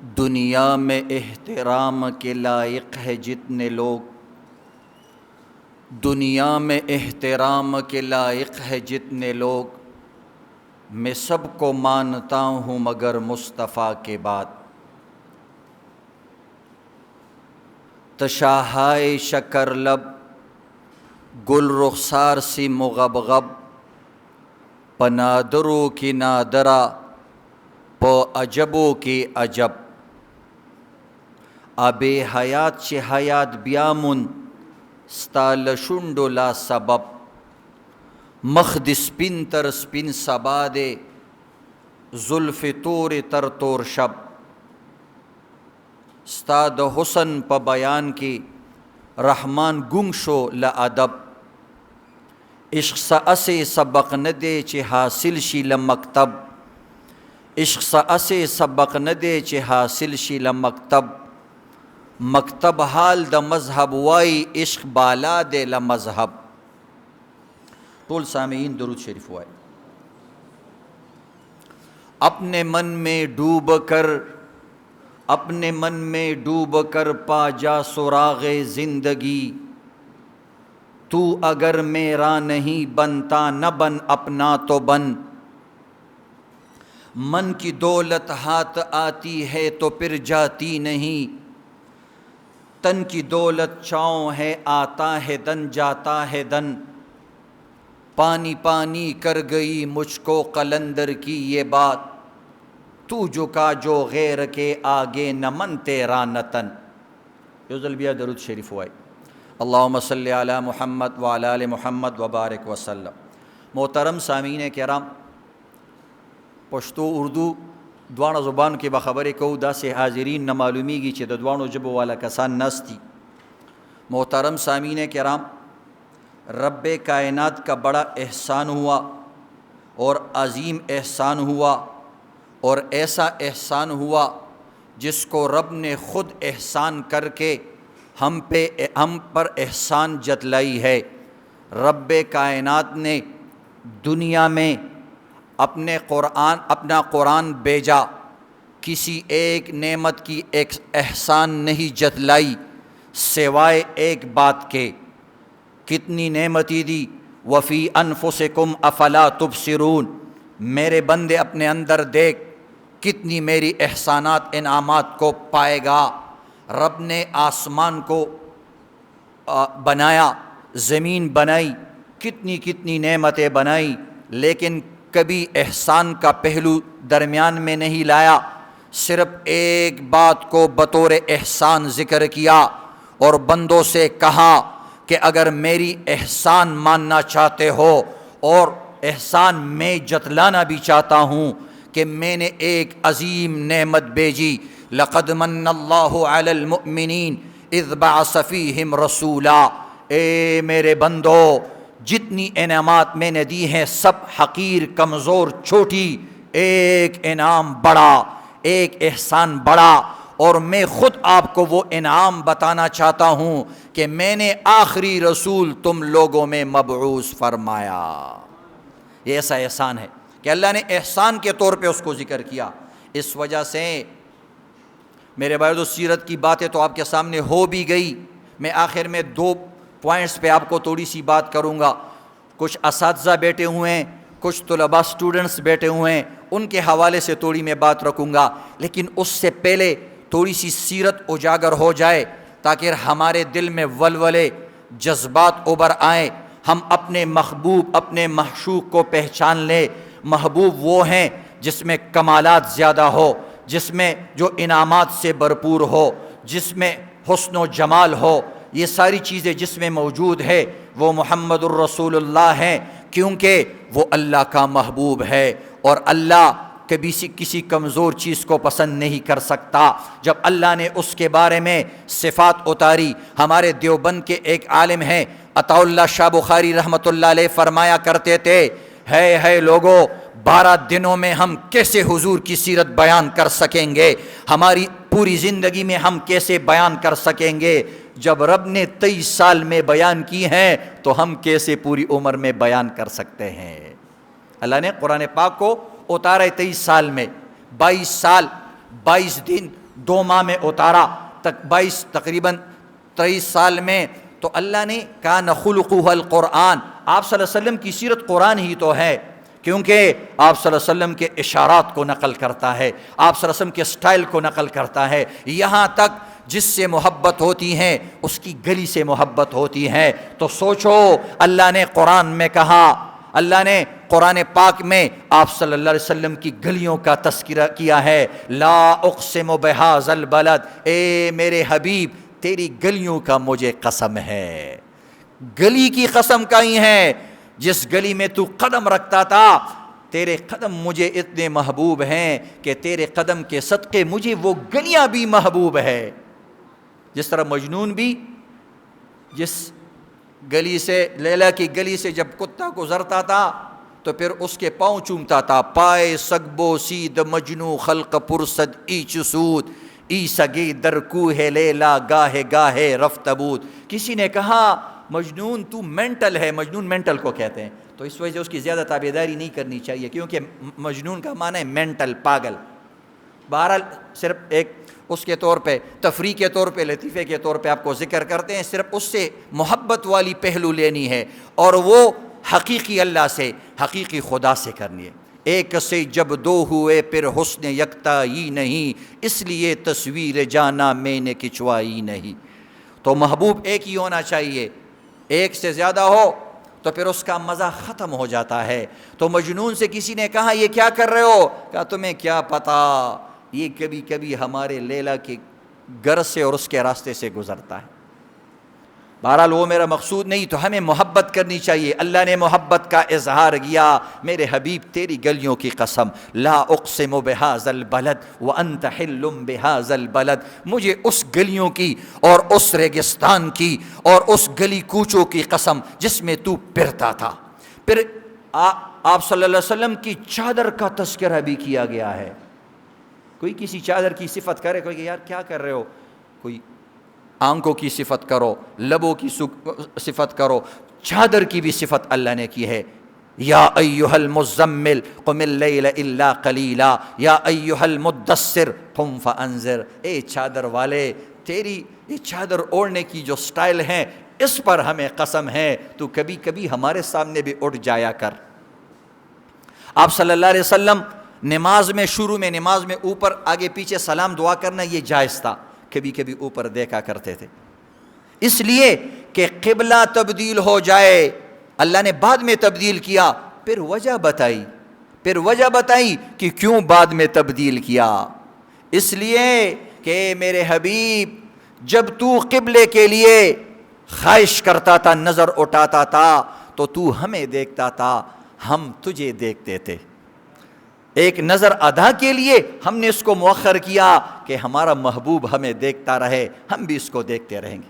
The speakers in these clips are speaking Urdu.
دنیا میں احترام کے لائق ہے جتنے لوگ، دنیا میں احترام کے لائق ہے جتنے لوگ، میں سب کو مانتا ہوں مگر مصطفیٰ کے بعد۔ تشاہائے شکر لب گل رخسار سی مغبغب، پنادرو کی نادرا پا عجبو کی عجب۔ آبے حیات چی حیات بیامن ستا لشنڈو لا سبب، مخد سپین تر سپین سبا دے زلف تور تر تور شب۔ ستا د حسن پا بیان کی رحمان گنگ شو لعدب، عشق سا اسے سبق ندے چی حاصل شی لمکتب، عشق سا اسے سبق ندے چی حاصل شی لمکتب۔ مکتب حال دا مذہب وائی عشق بالا دے لمذہب۔ طول سامعین درود شریف وائی۔ اپنے من میں ڈوب کر، اپنے من میں ڈوب کر پا جا سراغ زندگی، تو اگر میرا نہیں بنتا نہ بن اپنا تو بن۔ من کی دولت ہاتھ آتی ہے تو پھر جاتی نہیں، تن کی دولت چاؤں ہے آتا ہے دن جاتا ہے دن۔ پانی پانی کر گئی مجھ کو قلندر کی یہ بات، تو جھکا جو غیر کے آگے نہ من تیرا نہ تن۔ یوزل بیا درود شریف ہوئے۔ اللہم صلی علی محمد وعلی آل محمد وبارک وسلم۔ محترم سامعین کرام، پشتو اردو دوانو زبان کے بخبر کو دا سے حاضرین نہ معلومی گی چھ دوانو جبو والا کسان نستی۔ محترم سامعین کرام، رب کائنات کا بڑا احسان ہوا اور عظیم احسان ہوا، اور ایسا احسان ہوا جس کو رب نے خود احسان کر کے ہم پر احسان جتلائی ہے۔ رب کائنات نے دنیا میں اپنا قرآن بھیجا، کسی ایک نعمت کی ایک احسان نہیں جتلائی سوائے ایک بات کے۔ کتنی نعمتی دی، وفی انفسکم افلا تبصرون، میرے بندے اپنے اندر دیکھ کتنی میری احسانات انعامات کو پائے گا۔ رب نے آسمان کو بنایا، زمین بنائی، کتنی کتنی نعمتیں بنائی، لیکن کبھی احسان کا پہلو درمیان میں نہیں لایا، صرف ایک بات کو بطور احسان ذکر کیا اور بندوں سے کہا کہ اگر میری احسان ماننا چاہتے ہو، اور احسان میں جتلانا بھی چاہتا ہوں کہ میں نے ایک عظیم نعمت بھیجی۔ لقد من اللہ علی المؤمنین اذ بعث فیہم رسولا۔ اے میرے بندو، جتنی انعامات میں نے دی ہیں سب حقیر، کمزور، چھوٹی، ایک انعام بڑا، ایک احسان بڑا، اور میں خود آپ کو وہ انعام بتانا چاہتا ہوں کہ میں نے آخری رسول تم لوگوں میں مبعوث فرمایا۔ یہ ایسا احسان ہے کہ اللہ نے احسان کے طور پہ اس کو ذکر کیا۔ اس وجہ سے میرے بھائیو، سیرت کی باتیں تو آپ کے سامنے ہو بھی گئی، میں آخر میں 2 پوائنٹس پہ آپ کو تھوڑی سی بات کروں گا۔ کچھ اساتذہ بیٹھے ہوئے ہیں، کچھ طلباء سٹوڈنٹس بیٹھے ہوئے ہیں، ان کے حوالے سے تھوڑی میں بات رکھوں گا، لیکن اس سے پہلے تھوڑی سی سیرت اجاگر ہو جائے تاکہ ہمارے دل میں ولولے، جذبات ابھر آئیں، ہم اپنے محبوب، اپنے معشوق کو پہچان لیں۔ محبوب وہ ہیں جس میں کمالات زیادہ ہو، جس میں جو انعامات سے بھرپور ہو، جس میں حسن و جمال ہو، یہ ساری چیزیں جس میں موجود ہے وہ محمد الرسول اللہ ہیں، کیونکہ وہ اللہ کا محبوب ہے، اور اللہ کبھی کسی کمزور چیز کو پسند نہیں کر سکتا۔ جب اللہ نے اس کے بارے میں صفات اتاری، ہمارے دیوبند کے ایک عالم ہیں عطا اللہ شاہ بخاری رحمۃ اللہ علیہ، فرمایا کرتے تھے، ہے لوگو، 12 دنوں میں ہم کیسے حضور کی سیرت بیان کر سکیں گے؟ ہماری پوری زندگی میں ہم کیسے بیان کر سکیں گے؟ جب رب نے 23 سال میں بیان کی ہیں تو ہم کیسے پوری عمر میں بیان کر سکتے ہیں؟ اللہ نے قرآن پاک کو اتارا 23 سال میں، 22 سال 22 دن 2 ماہ میں اتارا، تک 22 تقریباً 23 سال میں، تو اللہ نے کان خلقہ القرآن، آپ صلی اللہ علیہ وسلم کی سیرت قرآن ہی تو ہے، کیونکہ آپ صلی اللہ علیہ وسلم کے اشارات کو نقل کرتا ہے، آپ صلی اللہ علیہ وسلم کے سٹائل کو نقل کرتا ہے، یہاں تک جس سے محبت ہوتی ہے اس کی گلی سے محبت ہوتی ہے۔ تو سوچو، اللہ نے قرآن میں کہا، اللہ نے قرآن پاک میں آپ صلی اللہ علیہ وسلم کی گلیوں کا تذکرہ کیا ہے، لا اقسم بہذا البلد، اے میرے حبیب تیری گلیوں کا مجھے قسم ہے، گلی کی قسم کہیں ہے، جس گلی میں تو قدم رکھتا تھا، تیرے قدم مجھے اتنے محبوب ہیں کہ تیرے قدم کے صدقے مجھے وہ گلیاں بھی محبوب ہے۔ جس طرح مجنون بھی جس گلی سے، لیلا کی گلی سے جب کتا گزرتا تھا تو پھر اس کے پاؤں چومتا تھا، پائے سگبو سید مجنو خلق پرسد ایچ سود، ای سگی در کوہ لیلا گاہے گاہے رفت بود۔ کسی نے کہا مجنون تو مینٹل ہے، مجنون مینٹل کو کہتے ہیں، تو اس وجہ سے اس کی زیادہ تابعداری نہیں کرنی چاہیے، کیونکہ مجنون کا معنی ہے مینٹل، پاگل۔ بہرحال صرف ایک اس کے طور پہ تفریح کے طور پہ، لطیفے کے طور پہ آپ کو ذکر کرتے ہیں، صرف اس سے محبت والی پہلو لینی ہے، اور وہ حقیقی اللہ سے، حقیقی خدا سے کرنی ہے۔ ایک سے جب 2 ہوئے پھر حسن یکتائی نہیں، اس لیے تصویر جانا میں نے کھنچوائی نہیں۔ تو محبوب ایک ہی ہونا چاہیے، ایک سے زیادہ ہو تو پھر اس کا مزہ ختم ہو جاتا ہے۔ تو مجنون سے کسی نے کہا یہ کیا کر رہے ہو؟ کہا تمہیں کیا پتا، یہ کبھی کبھی ہمارے لیلا کے گھر سے اور اس کے راستے سے گزرتا ہے۔ بہرحال وہ میرا مقصود نہیں، تو ہمیں محبت کرنی چاہیے۔ اللہ نے محبت کا اظہار کیا، میرے حبیب تیری گلیوں کی قسم، لا اقسم بہذا البلد وانت حل بہذا البلد، مجھے اس گلیوں کی اور اس ریگستان کی اور اس گلی کوچوں کی قسم جس میں تو پھرتا تھا۔ پھر آپ صلی اللہ علیہ وسلم کی چادر کا تذکرہ بھی کیا گیا ہے۔ کوئی کسی چادر کی صفت کرے، کوئی کہ یار کیا کر رہے ہو، کوئی آنکھوں کی صفت کرو، لبوں کی صفت کرو، چادر کی بھی صفت اللہ نے کی ہے۔ یا ایھا المزمل قم اللیل الا قلیلا، یا ایھا المدثر قم فانذر، اے چادر والے تیری یہ چادر اوڑھنے کی جو سٹائل ہے اس پر ہمیں قسم ہے، تو کبھی کبھی ہمارے سامنے بھی اٹھ جایا کر۔ آپ صلی اللہ علیہ وسلم نماز میں، شروع میں نماز میں اوپر آگے پیچھے سلام دعا کرنا یہ جائز تھا، کبھی کبھی اوپر دیکھا کرتے تھے، اس لیے کہ قبلہ تبدیل ہو جائے۔ اللہ نے بعد میں تبدیل کیا، پھر وجہ بتائی کہ کیوں بعد میں تبدیل کیا۔ اس لیے کہ میرے حبیب جب تو قبلے کے لیے خواہش کرتا تھا، نظر اٹھاتا تھا، تو ہمیں دیکھتا تھا، ہم تجھے دیکھتے تھے۔ ایک نظر ادا کے لیے ہم نے اس کو مؤخر کیا کہ ہمارا محبوب ہمیں دیکھتا رہے، ہم بھی اس کو دیکھتے رہیں گے۔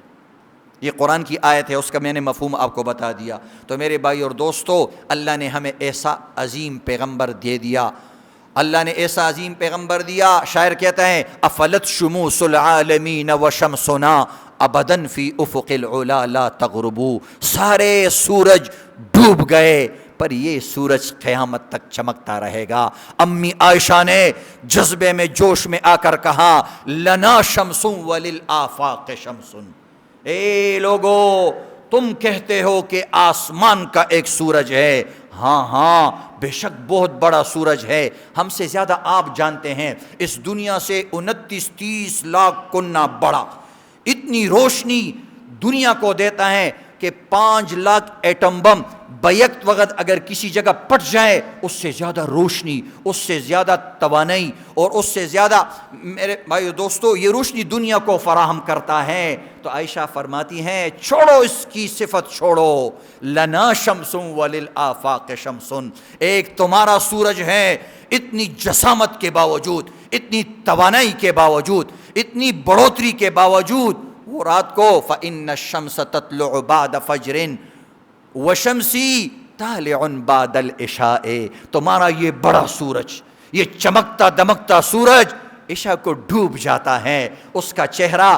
یہ قرآن کی آیت ہے، اس کا میں نے مفہوم آپ کو بتا دیا۔ تو میرے بھائی اور دوستو، اللہ نے ہمیں ایسا عظیم پیغمبر دے دیا، اللہ نے ایسا عظیم پیغمبر دیا۔ شاعر کہتا ہے افلت شموس العالمین وشمسنا ابدا فی افق العلا لا تغربو، سارے سورج ڈوب گئے پر یہ سورج قیامت تک چمکتا رہے گا۔ امی عائشہ نے جذبے میں، جوش میں آ کر کہا لنا شمس وللآفاق شمس، اے لوگو تم کہتے ہو کہ آسمان کا ایک سورج ہے، ہاں بے شک بہت بڑا سورج ہے، ہم سے زیادہ آپ جانتے ہیں، اس دنیا سے 29-30 لاکھ گنا بڑا، اتنی روشنی دنیا کو دیتا ہے کہ 5 لاکھ ایٹم بم بیک وقت اگر کسی جگہ پٹ جائے، اس سے زیادہ روشنی، اس سے زیادہ توانائی اور اس سے زیادہ، میرے بھائی دوستو، یہ روشنی دنیا کو فراہم کرتا ہے۔ تو عائشہ فرماتی ہیں چھوڑو اس کی صفت، چھوڑو، لنا شمس وللآفاق شمس، ایک تمہارا سورج ہے، اتنی جسامت کے باوجود، اتنی توانائی کے باوجود، اتنی بڑھوتری کے باوجود، وہ رات کو فإن الشمس تطلع بعد فجر وشمسی طالع بعد العشاء، تمہارا یہ بڑا سورج، یہ چمکتا دمکتا سورج عشاء کو ڈوب جاتا ہے، اس کا چہرہ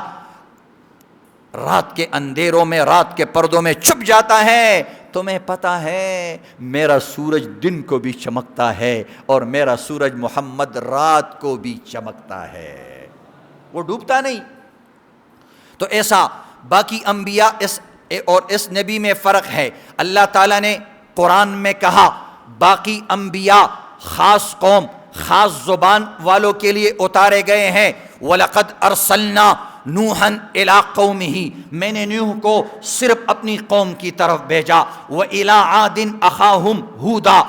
رات کے اندھیروں میں، رات کے پردوں میں چھپ جاتا ہے۔ تمہیں پتا ہے میرا سورج دن کو بھی چمکتا ہے اور میرا سورج محمد رات کو بھی چمکتا ہے۔ وہ ڈوبتا نہیں۔ تو ایسا باقی انبیاء اس نبی میں فرق ہے۔ اللہ تعالیٰ نے قرآن میں کہا باقی انبیاء خاص قوم خاص زبان والوں کے لیے اتارے گئے ہیں۔ وَلَقَدْ أَرْسَلْنَا نُوحًا إِلَىٰ قَوْمِهِ، میں نے نوح کو صرف اپنی قوم کی طرف بھیجا۔ وَإِلَىٰ عَادٍ أَخَاهُمْ هُودًا،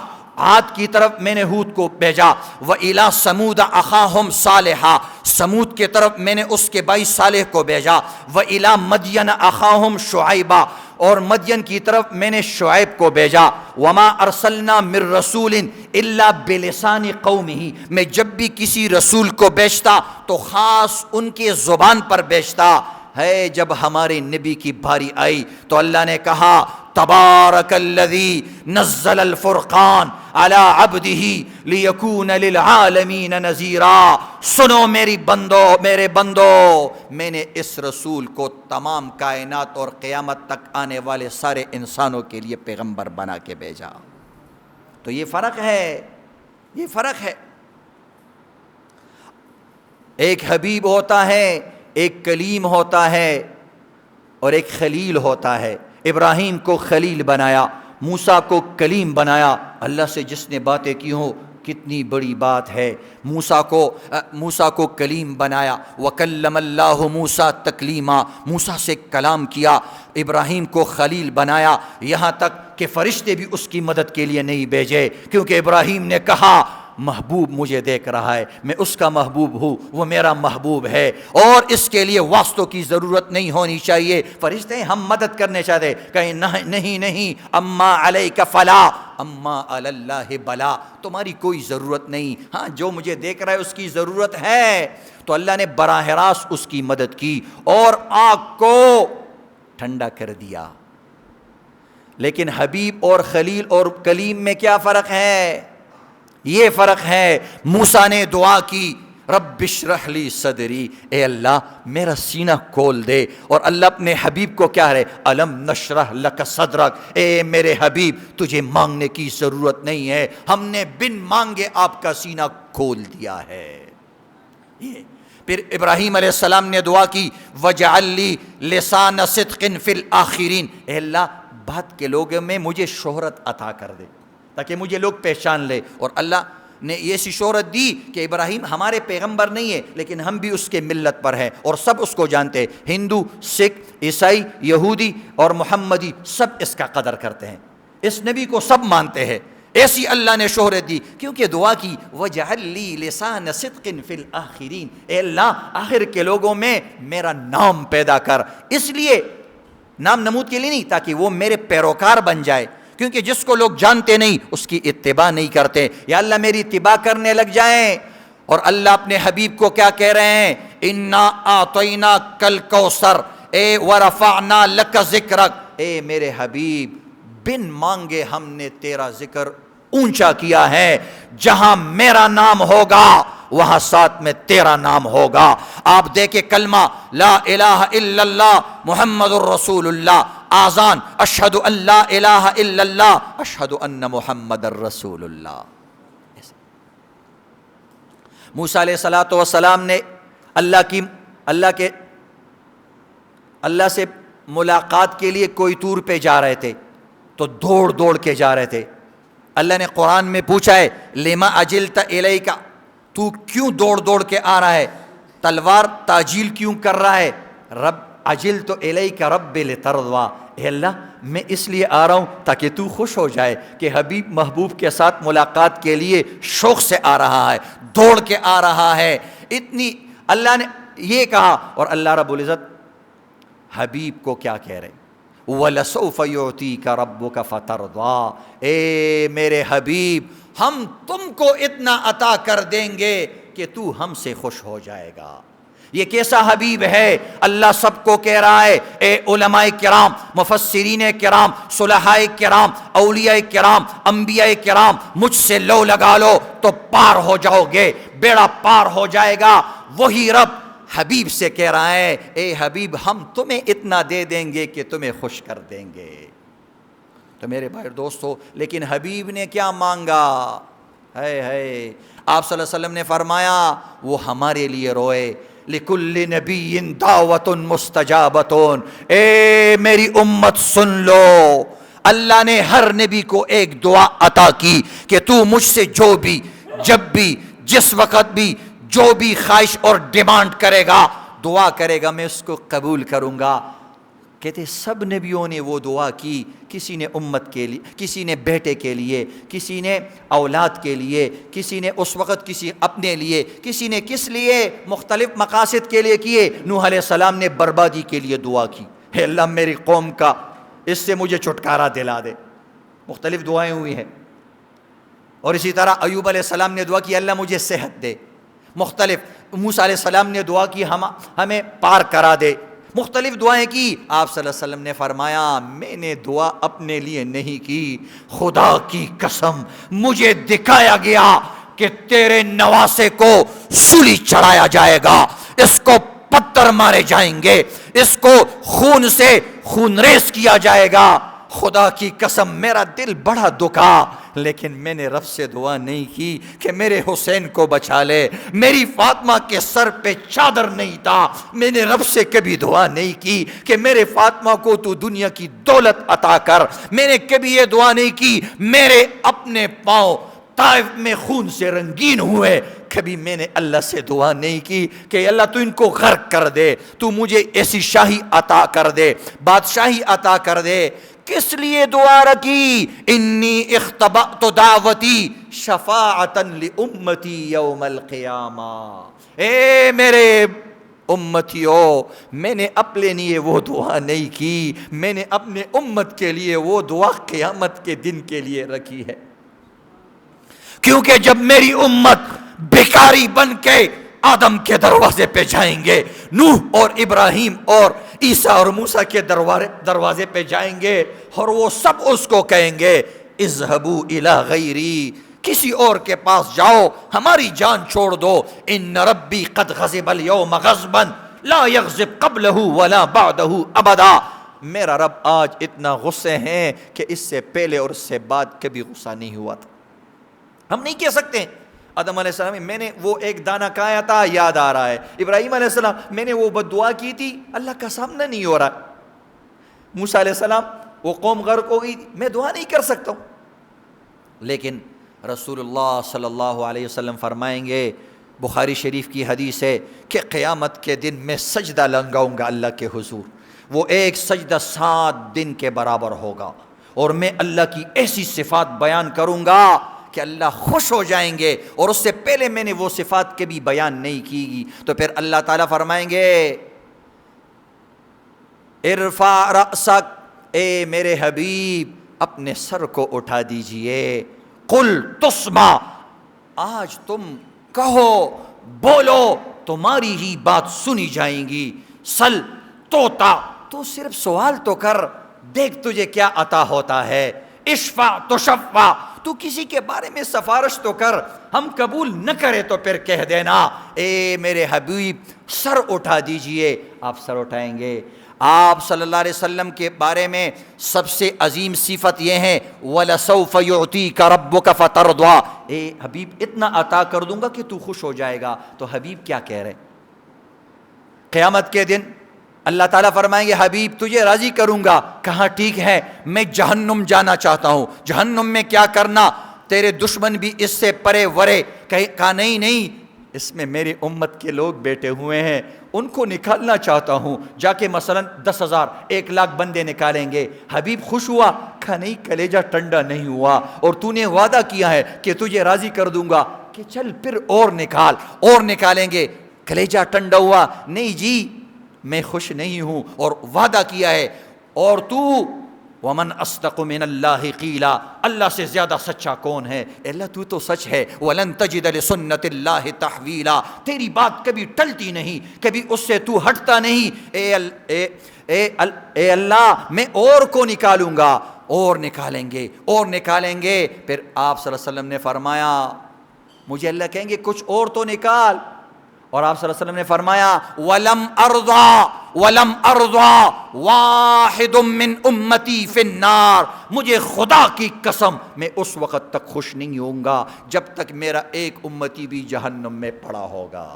عاد کی طرف میں نے ہود کو بھیجا۔ وَإِلَىٰ ثَمُودَ أَخَاهُمْ صَالِحًا، ثمود کی طرف میں نے اس کے بھائی صالح کو بھیجا۔ وَإِلَىٰ مَدْيَنَ أَخَاهُمْ شُعَيْبًا، اور مدین کی طرف میں نے شعیب کو بھیجا۔ وَمَا أَرْسَلْنَا مِن رَّسُولٍ إِلَّا بِلِسَانِ قَوْمِهِ، میں جب بھی کسی رسول کو بھیجتا تو خاص ان کے زبان پر بھیجتا ہے۔ جب ہمارے نبی کی باری آئی تو اللہ نے کہا تبارک الذی نزل الفرقان علی عبدہ لیکون للعالمین نذیرا، سنو میری بندو میرے بندو، میں نے اس رسول کو تمام کائنات اور قیامت تک آنے والے سارے انسانوں کے لیے پیغمبر بنا کے بھیجا۔ تو یہ فرق ہے، یہ فرق ہے۔ ایک حبیب ہوتا ہے، ایک کلیم ہوتا ہے، اور ایک خلیل ہوتا ہے۔ ابراہیم کو خلیل بنایا، موسیٰ کو کلیم بنایا۔ اللہ سے جس نے باتیں کی ہوں کتنی بڑی بات ہے۔ موسیٰ کو کلیم بنایا، وَكَلَّمَ اللَّهُ مُوسَىٰ تَكْلِيمًا، موسیٰ سے کلام کیا۔ ابراہیم کو خلیل بنایا، یہاں تک کہ فرشتے بھی اس کی مدد کے لیے نہیں بھیجے، کیونکہ ابراہیم نے کہا محبوب مجھے دیکھ رہا ہے، میں اس کا محبوب ہوں، وہ میرا محبوب ہے، اور اس کے لیے واسطوں کی ضرورت نہیں ہونی چاہیے۔ فرشتے ہم مدد کرنے چاہتے، کہیں نہیں نہیں، اما علیک فلا اما علی اللہ بلا، تمہاری کوئی ضرورت نہیں، ہاں جو مجھے دیکھ رہا ہے اس کی ضرورت ہے۔ تو اللہ نے براہ راست اس کی مدد کی اور آگ کو ٹھنڈا کر دیا۔ لیکن حبیب اور خلیل اور کلیم میں کیا فرق ہے؟ یہ فرق ہے، موسیٰ نے دعا کی رب اشرح لی صدری، اے اللہ میرا سینہ کھول دے، اور اللہ اپنے حبیب کو کیا ہے، الم نشرح لک صدرک، اے میرے حبیب تجھے مانگنے کی ضرورت نہیں ہے، ہم نے بن مانگے آپ کا سینہ کھول دیا ہے۔ پھر ابراہیم علیہ السلام نے دعا کی وجعل لی لسان صدق فی الآخرین، اے اللہ بعد کے لوگوں میں مجھے شہرت عطا کر دے تاکہ مجھے لوگ پہچان لے۔ اور اللہ نے ایسی شہرت دی کہ ابراہیم ہمارے پیغمبر نہیں ہے لیکن ہم بھی اس کے ملت پر ہیں اور سب اس کو جانتے ہیں، ہندو، سکھ، عیسائی، یہودی اور محمدی سب اس کا قدر کرتے ہیں، اس نبی کو سب مانتے ہیں۔ ایسی اللہ نے شہرت دی کیونکہ دعا کی وجعل لی لسان صدق فی الآخرین، اے اللہ آخر کے لوگوں میں میرا نام پیدا کر، اس لیے نام نمود کے لیے نہیں تاکہ وہ میرے پیروکار بن جائے، کیونکہ جس کو لوگ جانتے نہیں اس کی اتباع نہیں کرتے، یا اللہ میری اتباع کرنے لگ جائیں۔ اور اللہ اپنے حبیب کو کیا کہہ رہے ہیں، انا اعطیناک الکوثر اے ورفعنا لک ذکرک، اے میرے حبیب بن مانگے ہم نے تیرا ذکر اونچا کیا ہے، جہاں میرا نام ہوگا وہاں ساتھ میں تیرا نام ہوگا۔ آپ دیکھیں کلمہ لا الہ الا اللہ محمد الرسول اللہ، آذان اشہد ان لا الہ الا اللہ اشہد ان محمد الرسول اللہ۔ موسیٰ علیہ الصلوۃ والسلام نے اللہ سے ملاقات کے لیے کوئی طور پہ جا رہے تھے تو دوڑ دوڑ کے جا رہے تھے۔ اللہ نے قرآن میں پوچھا ہے لما اجلت الیک، تو کیوں دوڑ دوڑ کے آ رہا ہے، تلوار تاجیل کیوں کر رہا ہے؟ رب اجلت الیک رب لترضی، اے اللہ میں اس لیے آ رہا ہوں تاکہ تو خوش ہو جائے کہ حبیب محبوب کے ساتھ ملاقات کے لیے شوق سے آ رہا ہے، دوڑ کے آ رہا ہے۔ اتنی اللہ نے یہ کہا، اور اللہ رب العزت حبیب کو کیا کہہ رہے، وَلَسَوْفَ يُعْطِيكَ رَبُّكَ فَتَرْضَىٰ، اے میرے حبیب ہم تم کو اتنا عطا کر دیں گے کہ تو ہم سے خوش ہو جائے گا۔ یہ کیسا حبیب ہے؟ اللہ سب کو کہہ رہا ہے اے علماء کرام، مفسرین کرام، صلحاء کرام، اولیاء کرام، انبیاء کرام، مجھ سے لو لگا لو تو پار ہو جاؤ گے، بیڑا پار ہو جائے گا۔ وہی رب حبیب سے کہہ رہا ہے اے حبیب ہم تمہیں اتنا دے دیں گے کہ تمہیں خوش کر دیں گے۔ تو میرے بھائی دوستو، لیکن حبیب نے کیا مانگا؟ ہے آپ صلی اللہ علیہ وسلم نے فرمایا وہ ہمارے لیے روئے، لِكُلِّ نَبِيٍّ دَعْوَةٌ مُسْتَجَابَةٌ، اے میری امت سن لو، اللہ نے ہر نبی کو ایک دعا عطا کی کہ تو مجھ سے جو بھی، جب بھی، جس وقت بھی، جو بھی خواہش اور ڈیمانڈ کرے گا، دعا کرے گا، میں اس کو قبول کروں گا۔ کہتے سب نبیوں نے وہ دعا کی، کسی نے امت کے لیے، کسی نے بیٹے کے لیے، کسی نے اولاد کے لیے، کسی نے اس وقت کسی اپنے لیے، کسی نے کس لیے، مختلف مقاصد کے لیے کیے۔ نوح علیہ السلام نے بربادی کے لیے دعا کی، اے اللہ میری قوم کا اس سے مجھے چھٹکارا دلا دے، مختلف دعائیں ہوئی ہیں۔ اور اسی طرح ایوب علیہ السلام نے دعا کی، اللہ مجھے صحت دے، مختلف۔ موسیٰ علیہ السلام نے دعا کی، ہمیں پار کرا دے، مختلف دعائیں کی۔ آپ صلی اللہ علیہ وسلم نے فرمایا میں نے دعا اپنے لیے نہیں کی، خدا کی قسم مجھے دکھایا گیا کہ تیرے نواسے کو سولی چڑھایا جائے گا، اس کو پتھر مارے جائیں گے، اس کو خون سے خون ریز کیا جائے گا۔ خدا کی قسم میرا دل بڑا دکھا، لیکن میں نے رب سے دعا نہیں کی کہ میرے حسین کو بچا لے، میری فاطمہ کے سر پہ چادر نہیں تھا، میں نے رب سے کبھی دعا نہیں کی کہ میرے فاطمہ کو تو دنیا کی دولت عطا کر، میں نے کبھی یہ دعا نہیں کی میرے اپنے پاؤں طائف میں خون سے رنگین ہوئے، کبھی میں نے اللہ سے دعا نہیں کی کہ اللہ تو ان کو غرق کر دے، تو مجھے ایسی شاہی عطا کر دے، بادشاہی عطا کر دے۔ کس لیے دعا رکھی؟ انی اختبأت دعوتی شفاعتا لامتی یوم القیامہ، اے میرے امتیو، میں نے اپنے لیے وہ دعا نہیں کی، میں نے اپنے امت کے لیے وہ دعا قیامت کے دن کے لیے رکھی ہے، کیونکہ جب میری امت بھکاری بن کے آدم کے دروازے پہ جائیں گے، نوح اور ابراہیم اور عیسیٰ اور موسیٰ کے دروازے پہ جائیں گے، اور وہ سب اس کو کہیں گے اذهبوا الی غیری، کسی اور کے پاس جاؤ، ہماری جان چھوڑ دو، ان ربی قد غضب اليوم غضبا لا یغضب قبلہ ولا بعدہ ابدا، میرا رب آج اتنا غصے ہیں کہ اس سے پہلے اور اس سے بعد کبھی غصہ نہیں ہوا تھا۔ ہم نہیں کہہ سکتے آدم علیہ السلام میں نے وہ ایک دانہ کھایا تھا، یاد آ رہا ہے، ابراہیم علیہ السلام میں نے وہ بد دعا کی تھی، اللہ کا سامنا نہیں ہو رہا، موسیٰ علیہ السلام وہ قوم غرق ہو گئی، میں دعا نہیں کر سکتا ہوں۔ لیکن رسول اللہ صلی اللہ علیہ وسلم فرمائیں گے، بخاری شریف کی حدیث ہے کہ قیامت کے دن میں سجدہ لگاؤں گا اللہ کے حضور، وہ ایک سجدہ 7 دن کے برابر ہوگا، اور میں اللہ کی ایسی صفات بیان کروں گا کہ اللہ خوش ہو جائیں گے، اور اس سے پہلے میں نے وہ صفات کبھی بیان نہیں کی گی۔ تو پھر اللہ تعالیٰ فرمائیں گے ارفع رأسک، اے میرے حبیب اپنے سر کو اٹھا دیجئے، قل تسمع، آج تم کہو بولو تمہاری ہی بات سنی جائیں گی، سل توتا، تو صرف سوال تو کر، دیکھ تجھے کیا عطا ہوتا ہے، اشفع تشفع، تو کسی کے بارے میں سفارش تو کر، ہم قبول نہ کرے تو پھر کہہ دینا اے میرے حبیب سر اٹھا دیجئے، آپ سر اٹھائیں گے۔ آپ صلی اللہ علیہ وسلم کے بارے میں سب سے عظیم صفت یہ ہے وَلَسَوْفَ يُعْتِيكَ رَبُّكَ فَتَرْضَىٰ، اے حبیب اتنا عطا کر دوں گا کہ تو خوش ہو جائے گا۔ تو حبیب کیا کہہ رہے؟ قیامت کے دن اللہ تعالیٰ فرمائیں گے حبیب تجھے راضی کروں گا، کہاں ٹھیک ہے، میں جہنم جانا چاہتا ہوں، جہنم میں کیا کرنا، تیرے دشمن بھی اس سے پرے ورے، کہا نہیں اس میں میری امت کے لوگ بیٹھے ہوئے ہیں، ان کو نکالنا چاہتا ہوں، جا کے مثلا 10,000 1,00,000 بندے نکالیں گے۔ حبیب خوش ہوا؟ کہا نہیں، کلیجہ ٹھنڈا نہیں ہوا، اور تو نے وعدہ کیا ہے کہ تجھے راضی کر دوں گا، کہ چل پھر اور نکال، اور نکالیں گے۔ کلیجہ ٹھنڈا ہوا؟ نہیں جی میں خوش نہیں ہوں، اور وعدہ کیا ہے، اور تو ومن اصدق من اللہ قیلا، اللہ سے زیادہ سچا کون ہے؟ اللہ تو تو سچ ہے، ولن تجد لسنت اللہ تحویلا، تیری بات کبھی ٹلتی نہیں، کبھی اس سے تو ہٹتا نہیں۔ اے اللہ میں اور کو نکالوں گا، اور نکالیں گے، اور نکالیں گے۔ پھر آپ صلی اللہ علیہ وسلم نے فرمایا مجھے اللہ کہیں گے کچھ اور تو نکال، اور آپ صلی اللہ علیہ وسلم نے فرمایا وَلَمْ أَرْضَىٰ وَاحِدٌ مِّنْ أُمَّتِي فِي النَّارِ، مجھے خدا کی قسم میں اس وقت تک خوش نہیں ہوں گا جب تک میرا ایک امتی بھی جہنم میں پڑا ہوگا۔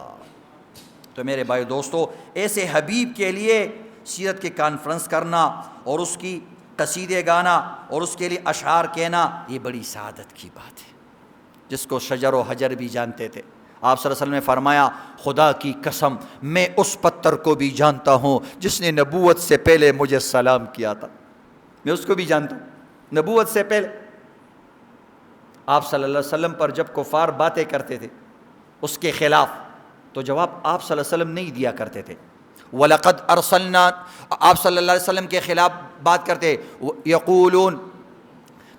تو میرے بھائی دوستو، ایسے حبیب کے لیے سیرت کے کانفرنس کرنا اور اس کی قصیدے گانا اور اس کے لیے اشعار کہنا، یہ بڑی سعادت کی بات ہے، جس کو شجر و حجر بھی جانتے تھے۔ آپ صلی اللہ علیہ وسلم نے فرمایا، خدا کی قسم میں اس پتھر کو بھی جانتا ہوں جس نے نبوت سے پہلے مجھے سلام کیا تھا، میں اس کو بھی جانتا ہوں نبوت سے پہلے۔ آپ صلی اللہ علیہ وسلم پر جب کفار باتیں کرتے تھے اس کے خلاف، تو جواب آپ صلی اللہ علیہ وسلم نہیں دیا کرتے تھے۔ وَلَقَدْ أَرْسَلْنَا، آپ صلی اللہ علیہ وسلم کے خلاف بات کرتے، یقولون،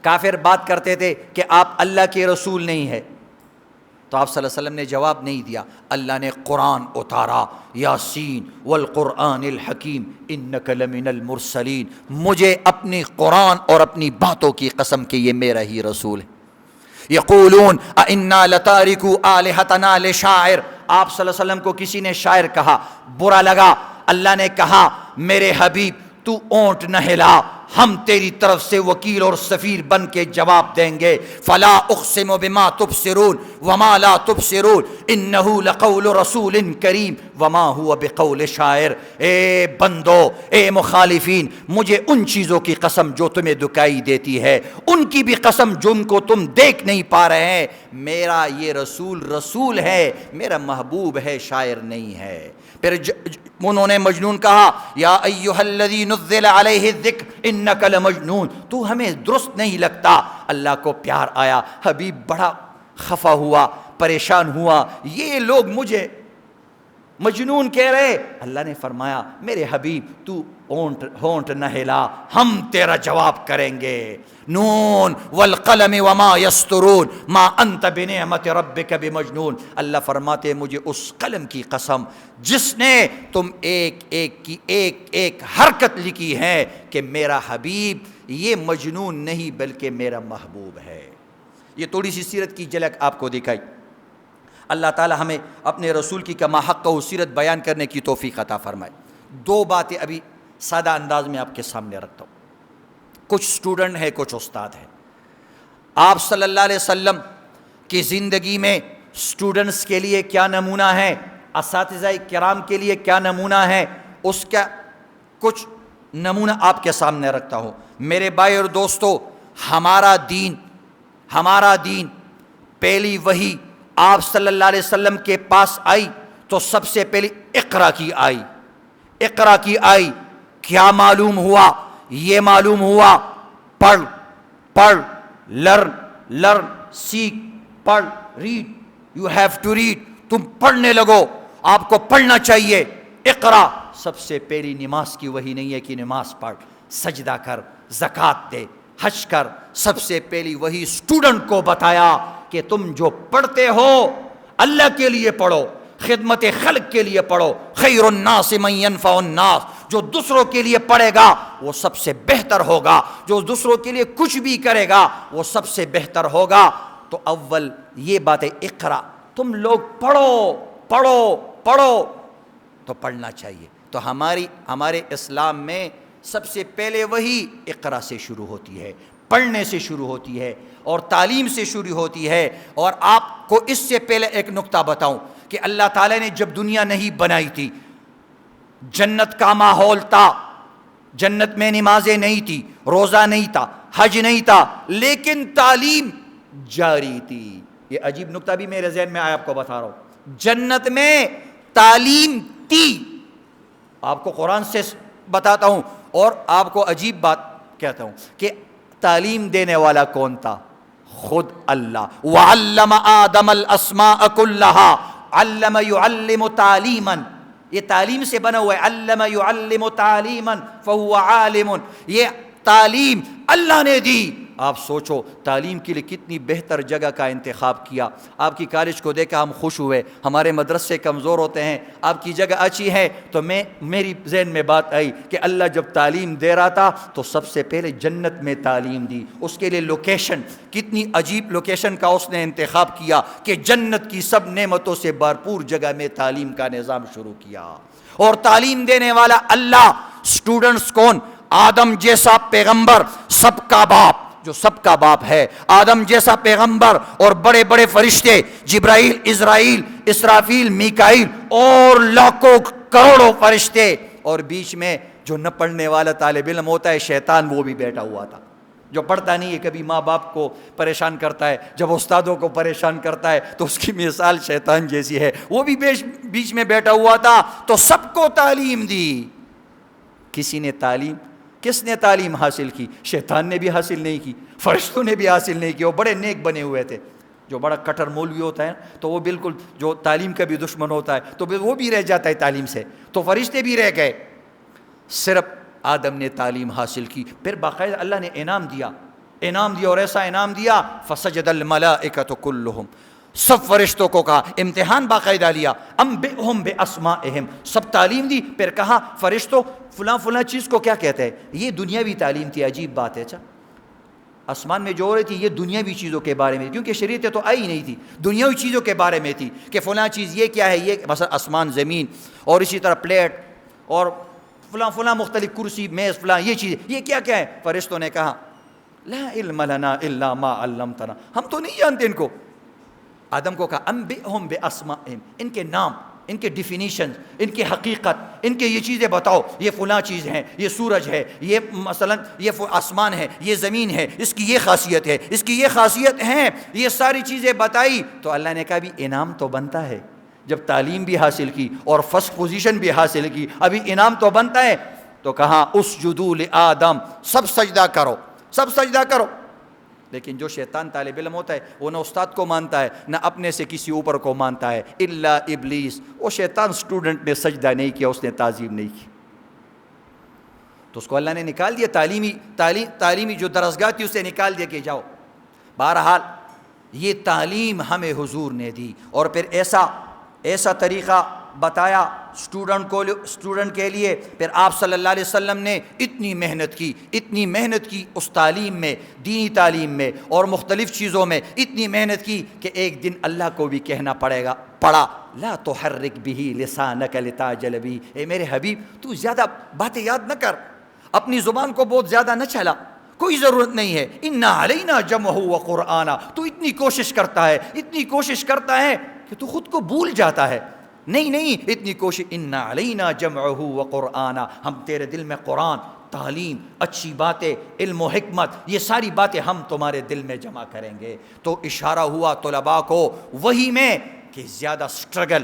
کافر بات کرتے تھے کہ آپ اللہ کے رسول نہیں ہیں، تو آپ صلی اللہ علیہ وسلم نے جواب نہیں دیا۔ اللہ نے قرآن اتارا، یاسین والقرآن الحکیم انک لمن المرسلین، مجھے اپنی قرآن اور اپنی باتوں کی قسم کہ یہ میرا ہی رسول ہے۔ یقولون انا لتارکو آلہتنا لشاعر، آپ صلی اللہ علیہ وسلم کو کسی نے شاعر کہا، برا لگا، اللہ نے کہا میرے حبیب تو اونٹ نہ ہلا، ہم تیری طرف سے وکیل اور سفیر بن کے جواب دیں گے۔ فلا اقسم بما تبصرون وما لا تبصرون انہ لقول رسول کریم وما هو بقول شاعر۔ اے بندو، اے مخالفین، مجھے ان چیزوں کی قسم جو تمہیں دکھائی دیتی ہے، ان کی بھی قسم جن کو تم دیکھ نہیں پا رہے ہیں، میرا یہ رسول رسول ہے، میرا محبوب ہے، شاعر نہیں ہے۔ پھر انہوں نے مجنون کہا، یا ایھا الذی نزل علیہ الذکر انک لمجنون، تو ہمیں درست نہیں لگتا۔ اللہ کو پیار آیا، حبیب بڑا خفا ہوا، پریشان ہوا، یہ لوگ مجھے مجنون کہہ رہے۔ اللہ نے فرمایا میرے حبیب تو ہونٹ نہ ہلا، ہم تیرا جواب کریں گے۔ نون والقلم وما یسطرون ما انت بنعمت ربک بمجنون، اللہ فرماتے مجھے اس قلم کی قسم جس نے تم ایک ایک کی ایک حرکت لکھی ہے کہ میرا حبیب یہ مجنون نہیں بلکہ میرا محبوب ہے۔ یہ تھوڑی سی سیرت کی جھلک آپ کو دکھائی۔ اللہ تعالی ہمیں اپنے رسول کی کما حق و سیرت بیان کرنے کی توفیق عطا فرمائے۔ دو باتیں ابھی سادہ انداز میں آپ کے سامنے رکھتا ہوں۔ کچھ اسٹوڈنٹ ہے، کچھ استاد ہے۔ آپ صلی اللہ علیہ وسلم کی زندگی میں اسٹوڈنٹس کے لیے کیا نمونہ ہے، اساتذہ کرام کے لیے کیا نمونہ ہے، اس کا کچھ نمونہ آپ کے سامنے رکھتا ہوں۔ میرے بھائی اور دوستو، ہمارا دین پہلی وحی آپ صلی اللہ علیہ وسلم کے پاس آئی تو سب سے پہلی اقرا کی آئی۔ کیا معلوم ہوا؟ یہ معلوم ہوا پڑھ لرن سیکھ، پڑھ read, you have to read, تم پڑھنے لگو، آپ کو پڑھنا چاہیے۔ اقرا سب سے پہلی نماز کی وحی نہیں ہے کہ نماز پڑھ، سجدہ کر، زکوٰۃ دے، حج کر، سب سے پہلی وحی اسٹوڈنٹ کو بتایا کہ تم جو پڑھتے ہو اللہ کے لیے پڑھو، خدمت خلق کے لیے پڑھو۔ خیر الناس من ينفع الناس، جو دوسروں کے لیے پڑھے گا وہ سب سے بہتر ہوگا، جو دوسروں کے لیے کچھ بھی کرے گا وہ سب سے بہتر ہوگا۔ تو اول یہ بات ہے، اقرا، تم لوگ پڑھو تو پڑھنا چاہیے۔ تو ہمارے اسلام میں سب سے پہلے وہی اقرا سے شروع ہوتی ہے، پڑھنے سے شروع ہوتی ہے اور تعلیم سے شروع ہوتی ہے۔ اور آپ کو اس سے پہلے ایک نقطہ بتاؤں کہ اللہ تعالیٰ نے جب دنیا نہیں بنائی تھی، جنت کا ماحول تھا، جنت میں نمازیں نہیں تھی، روزہ نہیں تھا، حج نہیں تھا، لیکن تعلیم جاری تھی۔ یہ عجیب نقطہ بھی میرے ذہن میں آیا، آپ کو بتا رہا ہوں۔ جنت میں تعلیم تھی، آپ کو قرآن سے بتاتا ہوں اور آپ کو عجیب بات کہتا ہوں کہ تعلیم دینے والا کون تھا؟ خود اللہ۔ وَعَلَّمَ آدَمَ الْأَسْمَاءَ كُلَّهَا، علم يعلم تعلیما، یہ تعلیم سے بنا ہوا ہے، علم يعلم تعلیما فهو عالم، یہ تعلیم اللہ نے دی۔ آپ سوچو تعلیم کے لیے کتنی بہتر جگہ کا انتخاب کیا۔ آپ کی کالج کو دیکھا ہم خوش ہوئے، ہمارے مدرسے کمزور ہوتے ہیں، آپ کی جگہ اچھی ہے۔ تو میری ذہن میں بات آئی کہ اللہ جب تعلیم دے رہا تھا تو سب سے پہلے جنت میں تعلیم دی، اس کے لیے لوکیشن، کتنی عجیب لوکیشن کا اس نے انتخاب کیا کہ جنت کی سب نعمتوں سے بھرپور جگہ میں تعلیم کا نظام شروع کیا۔ اور تعلیم دینے والا اللہ، اسٹوڈنٹس کون؟ آدم جیسا پیغمبر، سب کا باپ، جو سب کا باپ ہے، آدم جیسا پیغمبر اور بڑے بڑے فرشتے جبرائیل، اسرائیل، اسرافیل، میکائیل اور لاکھوں کروڑوں فرشتے، اور بیچ میں جو نہ پڑھنے والا طالب علم ہوتا ہے شیطان، وہ بھی بیٹھا ہوا تھا جو پڑھتا نہیں ہے، کبھی ماں باپ کو پریشان کرتا ہے، جب استادوں کو پریشان کرتا ہے تو اس کی مثال شیطان جیسی ہے، وہ بھی بیچ میں بیٹھا ہوا تھا، تو سب کو تعلیم دی۔ کس نے تعلیم حاصل کی؟ شیطان نے بھی حاصل نہیں کی، فرشتوں نے بھی حاصل نہیں کی، وہ بڑے نیک بنے ہوئے تھے۔ جو بڑا کٹر مولوی ہوتا ہے تو وہ بالکل جو تعلیم کا بھی دشمن ہوتا ہے تو وہ بھی رہ جاتا ہے تعلیم سے، تو فرشتے بھی رہ گئے، صرف آدم نے تعلیم حاصل کی۔ پھر باقاعدہ اللہ نے انعام دیا اور ایسا انعام دیا، فسجد الملائکۃ کلہم، سب فرشتوں کو کہا، امتحان باقاعدہ لیا، انبئہم باسمائہم، سب تعلیم دی، پھر کہا فرشتوں فلاں چیز کو کیا کہتے ہیں۔ یہ دنیاوی تعلیم تھی، عجیب بات ہے۔ اچھا آسمان میں جو ہو رہی تھی یہ دنیاوی چیزوں کے بارے میں، کیونکہ شریعتیں تو آئی نہیں تھی، دنیاوی چیزوں کے بارے میں تھی کہ فلاں چیز یہ کیا ہے، یہ مثلا آسمان، زمین، اور اسی طرح پلیٹ، اور فلاں مختلف کرسی، میز، فلاں یہ چیز، یہ کیا ہے۔ فرشتوں نے کہا لا علم لنا الا ما علمتنا، ہم تو نہیں جانتے ان کو۔ آدم کو کہا انبئہم باسمائہم، ان کے نام، ان کے ڈیفینیشن، ان کی حقیقت، ان کے یہ چیزیں بتاؤ، یہ فلاں چیز ہے، یہ سورج ہے، یہ مثلا یہ آسمان ہے، یہ زمین ہے، اس کی یہ خاصیت ہے، اس کی یہ خاصیت ہے، یہ ساری چیزیں بتائی۔ تو اللہ نے کہا بھی انعام تو بنتا ہے، جب تعلیم بھی حاصل کی اور فرسٹ پوزیشن بھی حاصل کی، ابھی انعام تو بنتا ہے۔ تو کہا اسجدوا لآدم، سب سجدہ کرو۔ لیکن جو شیطان طالب علم ہوتا ہے وہ نہ استاد کو مانتا ہے، نہ اپنے سے کسی اوپر کو مانتا ہے، الا ابلیس، وہ شیطان اسٹوڈنٹ نے سجدہ نہیں کیا، اس نے تعظیم نہیں کی، تو اس کو اللہ نے نکال دیا، تعلیمی جو درسگاہ تھی اسے نکال دیا کہ جاؤ۔ بہرحال یہ تعلیم ہمیں حضور نے دی، اور پھر ایسا طریقہ بتایا اسٹوڈنٹ کے لیے۔ پھر آپ صلی اللہ علیہ وسلم نے اتنی محنت کی اس تعلیم میں، دینی تعلیم میں اور مختلف چیزوں میں اتنی محنت کی کہ ایک دن اللہ کو بھی کہنا پڑا لا تحرک بہ لسانک لتعجل بہ، اے میرے حبیب تو زیادہ باتیں یاد نہ کر، اپنی زبان کو بہت زیادہ نہ چلا، کوئی ضرورت نہیں ہے، انا علینا جمعہ وقرآنہ، تو اتنی کوشش کرتا ہے کہ تو خود کو بھول جاتا ہے۔ نہیں، اتنی کوشش، انا علینا جمعہ وقرآنہ، ہم تیرے دل میں قرآن، تعلیم، اچھی باتیں، علم و حکمت، یہ ساری باتیں ہم تمہارے دل میں جمع کریں گے۔ تو اشارہ ہوا طلباء کو وہی میں کہ زیادہ سٹرگل،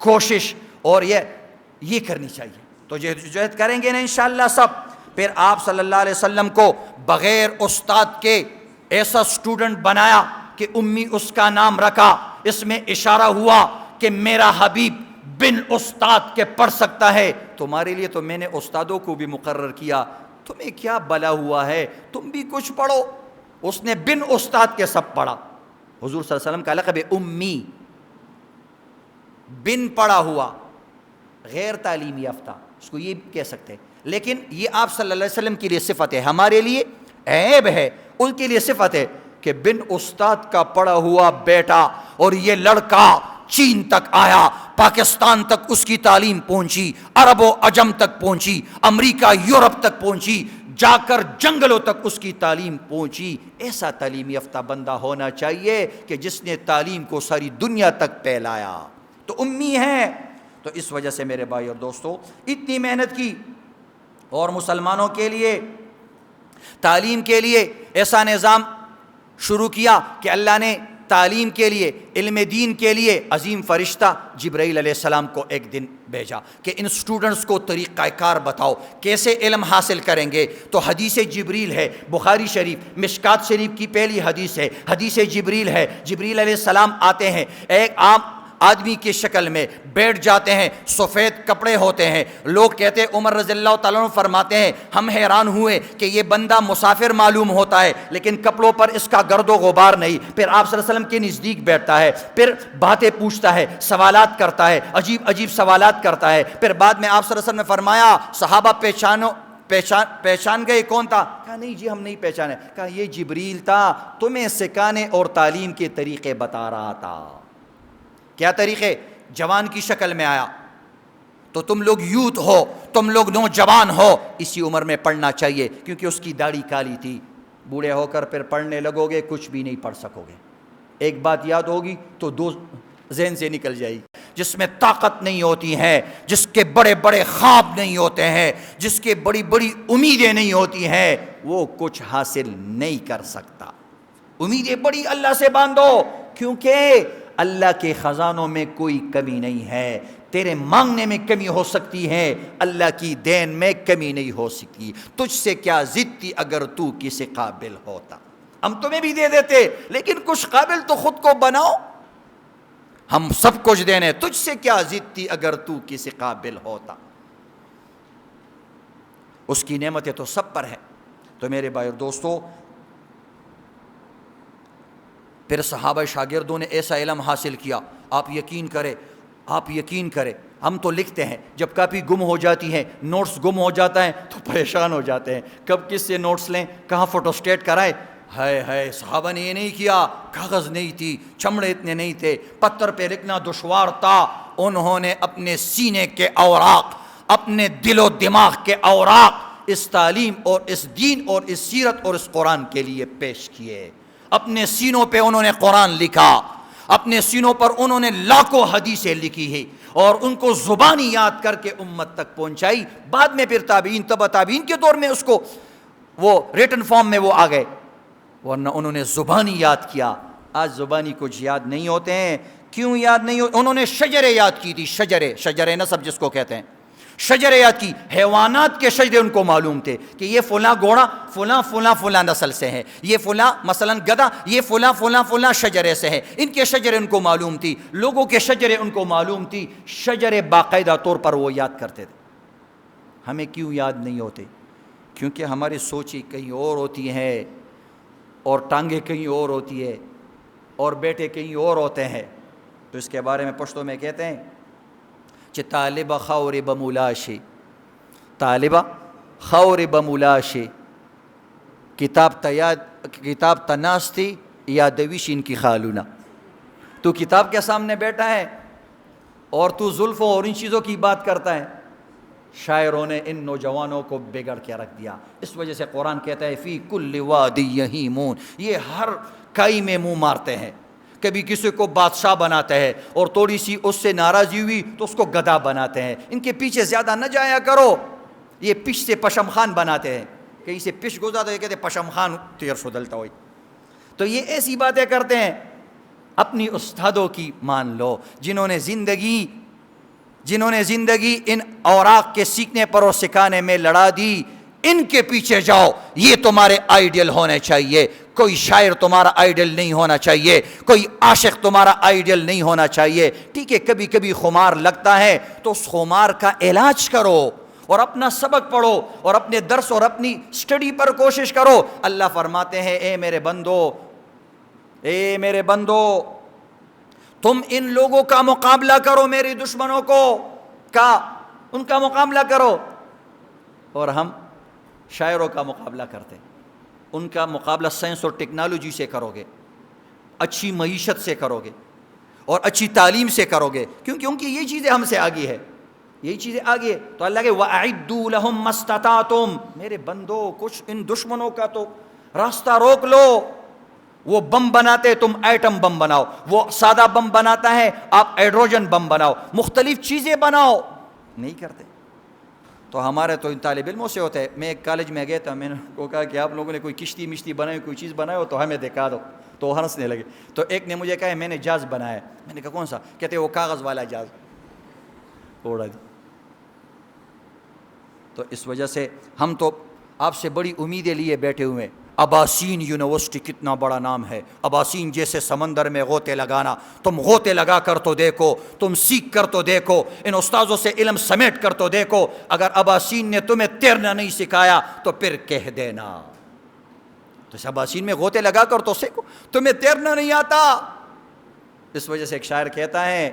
کوشش اور یہ کرنی چاہیے، تو جہد کریں گے نا انشاءاللہ سب۔ پھر آپ صلی اللہ علیہ وسلم کو بغیر استاد کے ایسا سٹوڈنٹ بنایا کہ امی اس کا نام رکھا، اس میں اشارہ ہوا کہ میرا حبیب بن استاد کے پڑھ سکتا ہے، تمہارے لیے تو میں نے استادوں کو بھی مقرر کیا، تمہیں کیا بلا ہوا ہے، تم بھی کچھ پڑھو۔ اس نے بن استاد کے سب پڑھا۔ حضور صلی اللہ علیہ وسلم کا لقب ہے امی، بن پڑھا ہوا، غیر تعلیم یافتہ، اس کو یہ کہہ سکتے ہیں، لیکن یہ آپ صلی اللہ علیہ وسلم کے لیے صفت ہے، ہمارے لیے عیب ہے، ان کے لیے صفت ہے کہ بن استاد کا پڑھا ہوا بیٹا، اور یہ لڑکا چین تک آیا، پاکستان تک اس کی تعلیم پہنچی، عرب و عجم تک پہنچی، امریکہ یورپ تک پہنچی، جا کر جنگلوں تک اس کی تعلیم پہنچی۔ ایسا تعلیم یافتہ بندہ ہونا چاہیے کہ جس نے تعلیم کو ساری دنیا تک پھیلایا، تو امی ہے۔ تو اس وجہ سے میرے بھائی اور دوستو اتنی محنت کی، اور مسلمانوں کے لیے تعلیم کے لیے ایسا نظام شروع کیا کہ اللہ نے تعلیم کے لیے، علم دین کے لیے عظیم فرشتہ جبرائیل علیہ السلام کو ایک دن بھیجا کہ ان سٹوڈنٹس کو طریقہ کار بتاؤ، کیسے علم حاصل کریں گے۔ تو حدیث جبریل ہے، بخاری شریف، مشکات شریف کی پہلی حدیث ہے، حدیث جبریل ہے۔ جبریل علیہ السلام آتے ہیں، ایک عام آدمی کی شکل میں بیٹھ جاتے ہیں، سفید کپڑے ہوتے ہیں، لوگ کہتے ہیں، عمر رضی اللہ تعالیٰ عنہ فرماتے ہیں ہم حیران ہوئے کہ یہ بندہ مسافر معلوم ہوتا ہے لیکن کپڑوں پر اس کا گرد و غبار نہیں۔ پھر آپ صلی اللہ علیہ وسلم کے نزدیک بیٹھتا ہے، پھر باتیں پوچھتا ہے، سوالات کرتا ہے، عجیب سوالات کرتا ہے۔ پھر بعد میں آپ صلی اللہ علیہ وسلم نے فرمایا صحابہ پہچان گئے کون تھا؟ کہا نہیں جی ہم نہیں پہچانے۔ کہا یہ جبریل تھا، تمہیں سکھانے اور تعلیم کے طریقے بتا رہا تھا۔ کیا طریقے؟ جوان کی شکل میں آیا، تو تم لوگ یوتھ ہو، تم لوگ نوجوان ہو، اسی عمر میں پڑھنا چاہیے، کیونکہ اس کی داڑھی کالی تھی، بوڑھے ہو کر پھر پڑھنے لگو گے کچھ بھی نہیں پڑھ سکو گے. ایک بات یاد ہوگی تو دو ذہن سے نکل جائے گی. جس میں طاقت نہیں ہوتی ہے، جس کے بڑے بڑے خواب نہیں ہوتے ہیں، جس کے بڑی بڑی امیدیں نہیں ہوتی ہیں، وہ کچھ حاصل نہیں کر سکتا. امیدیں بڑی اللہ سے باندھو، کیونکہ اللہ کے خزانوں میں کوئی کمی نہیں ہے. تیرے مانگنے میں کمی ہو سکتی ہے، اللہ کی دین میں کمی نہیں ہو سکتی. تجھ سے کیا ضد تھی اگر تو کسی قابل ہوتا. ہم تمہیں بھی دے دیتے، لیکن کچھ قابل تو خود کو بناؤ. ہم سب کچھ دینے، تجھ سے کیا ضد تھی اگر تو کسی قابل ہوتا. اس کی نعمتیں تو سب پر ہیں. تو میرے بھائی اور دوستو، پھر صحابہ شاگردوں نے ایسا علم حاصل کیا. آپ یقین کریں ہم تو لکھتے ہیں، جب کاپی گم ہو جاتی ہے، نوٹس گم ہو جاتا ہے تو پریشان ہو جاتے ہیں. کب کس سے نوٹس لیں، کہاں فوٹو اسٹیٹ کرائے. ہے صحابہ نے یہ نہیں کیا، کاغذ نہیں تھی، چمڑے اتنے نہیں تھے، پتھر پہ لکھنا دشوار تھا. انہوں نے اپنے سینے کے اوراق، اپنے دل و دماغ کے اوراق اس تعلیم اور اس دین اور اس سیرت اور اس قرآن کے لیے پیش کیے. اپنے سینوں پہ انہوں نے قرآن لکھا، اپنے سینوں پر انہوں نے لاکھوں حدیثیں لکھی ہے اور ان کو زبانی یاد کر کے امت تک پہنچائی. بعد میں پھر تابعین، تبع تابعین کے دور میں اس کو وہ ریٹن فارم میں وہ آ گئے، ورنہ انہوں نے زبانی یاد کیا. آج زبانی کچھ یاد نہیں ہوتے ہیں. کیوں یاد نہیں ہوتے؟ انہوں نے شجرے یاد کی تھی، شجرے نسب جس کو کہتے ہیں. شجرے یاد کی، حیوانات کے شجرے ان کو معلوم تھے کہ یہ فلاں گھوڑا فلاں نسل سے ہے، یہ فلاں مثلا گدھا یہ فلاں شجرے سے ہے. ان کے شجرے ان کو معلوم تھی، لوگوں کے شجرے ان کو معلوم تھی. شجرے باقاعدہ طور پر وہ یاد کرتے تھے. ہمیں کیوں یاد نہیں ہوتے؟ کیونکہ ہماری سوچیں کہیں اور ہوتی ہے، اور ٹانگیں کہیں اور ہوتی ہے، اور بیٹے کہیں اور ہوتے ہیں. تو اس کے بارے میں پشتو میں کہتے ہیں کہ طالب خور بمولاشی، طالبہ خور بمولاشی، کتاب تناستی یا دویشین کی خالونا. تو کتاب کے سامنے بیٹھا ہے اور تو زلفوں اور ان چیزوں کی بات کرتا ہے. شاعروں نے ان نوجوانوں کو بگڑ کے رکھ دیا. اس وجہ سے قرآن کہتا ہے فی کل وادی یہیمون، یہ ہر کائی میں منہ مارتے ہیں. کبھی کسی کو بادشاہ بناتے ہیں اور تھوڑی سی اس سے ناراضی ہوئی تو اس کو گدھا بناتے ہیں. ان کے پیچھے زیادہ نہ جایا کرو، یہ پش سے پشم خان بناتے ہیں. کہیں سے پش گزارتا ہے کہتے پشم خان تیر شدلتا ہوئی. تو یہ ایسی باتیں کرتے ہیں. اپنی استادوں کی مان لو، جنہوں نے زندگی ان اوراق کے سیکھنے پر اور سکھانے میں لڑا دی. ان کے پیچھے جاؤ، یہ تمہارے آئیڈیل ہونے چاہیے. کوئی شاعر تمہارا آئیڈیل نہیں ہونا چاہیے، کوئی عاشق تمہارا آئیڈیل نہیں ہونا چاہیے. ٹھیک ہے، کبھی کبھی خمار لگتا ہے تو اس خمار کا علاج کرو اور اپنا سبق پڑھو اور اپنے درس اور اپنی سٹڈی پر کوشش کرو. اللہ فرماتے ہیں اے میرے بندو تم ان لوگوں کا مقابلہ کرو، میرے دشمنوں ان کا مقابلہ کرو. اور ہم شاعروں کا مقابلہ کرتے ہیں. ان کا مقابلہ سائنس اور ٹیکنالوجی سے کرو گے، اچھی معیشت سے کرو گے اور اچھی تعلیم سے کرو گے، کیونکہ ان کی یہ چیزیں ہم سے آگے ہے، یہی چیزیں آگے. تو اللہ کہ وَأَعِدُّوا لَهُم مَّا اسْتَطَعْتُمْ، میرے بندو کچھ ان دشمنوں کا تو راستہ روک لو. وہ بم بناتے، تم ایٹم بم بناؤ. وہ سادہ بم بناتا ہے، آپ ہائیڈروجن بم بناؤ، مختلف چیزیں بناؤ. نہیں کرتے. تو ہمارے تو ان طالب علموں سے ہوتا ہے. میں ایک کالج میں گیا تھا، میں نے ان کو کہا کہ آپ لوگوں نے کوئی کشتی بنائی، کوئی چیز بنائی ہو تو ہمیں دکھا دو. تو ہنسنے لگے. تو ایک نے مجھے کہا میں نے جہاز بنایا. میں نے کہا کون سا؟ کہتے وہ کاغذ والا جہاز. اڑا دی. تو اس وجہ سے ہم تو آپ سے بڑی امیدیں لیے بیٹھے ہوئے ہیں. اباسین یونیورسٹی کتنا بڑا نام ہے. اباسین جیسے سمندر میں غوطے لگانا، تم غوطے لگا کر تو دیکھو، تم سیکھ کر تو دیکھو، ان استاذوں سے علم سمیٹ کر تو دیکھو. اگر اباسین نے تمہیں تیرنا نہیں سکھایا تو پھر کہہ دینا. تو اس اباسین میں غوطے لگا کر تو سیکھو، تمہیں تیرنا نہیں آتا. اس وجہ سے ایک شاعر کہتا ہے،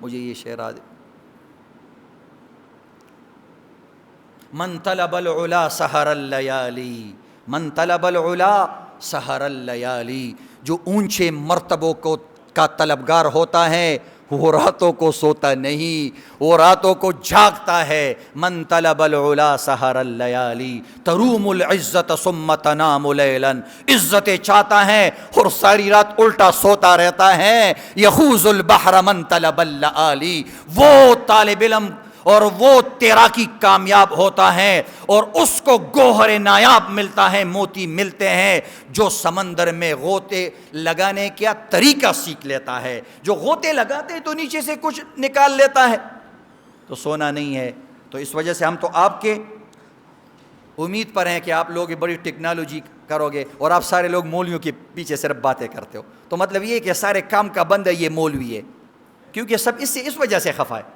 مجھے یہ شعر آ من طلب العلا سحر اللیالی، من طلب العلا سحر اللیالی. جو اونچے مرتبوں کا طلبگار ہوتا ہے وہ راتوں کو سوتا نہیں، وہ راتوں کو جھاگتا ہے۔ من طلب العلا سحر اللیالی تروم العزت ثم تنام لیلا، عزتیں چاہتا ہے اور ساری رات الٹا سوتا رہتا ہے۔ یخوض البحر من طلب اللآلی، وہ طالب علم اور وہ تیراکی کامیاب ہوتا ہے اور اس کو گوہر نایاب ملتا ہے، موتی ملتے ہیں، جو سمندر میں غوطے لگانے کا طریقہ سیکھ لیتا ہے۔ جو غوطے لگاتے ہیں تو نیچے سے کچھ نکال لیتا ہے، تو سونا نہیں ہے۔ تو اس وجہ سے ہم تو آپ کے امید پر ہیں کہ آپ لوگ بڑی ٹیکنالوجی کرو گے اور آپ سارے لوگ مولویوں کے پیچھے صرف باتیں کرتے ہو، تو مطلب یہ ہے کہ سارے کام کا بندہ یہ مولوی ہے، کیونکہ سب اس وجہ سے خفا ہے۔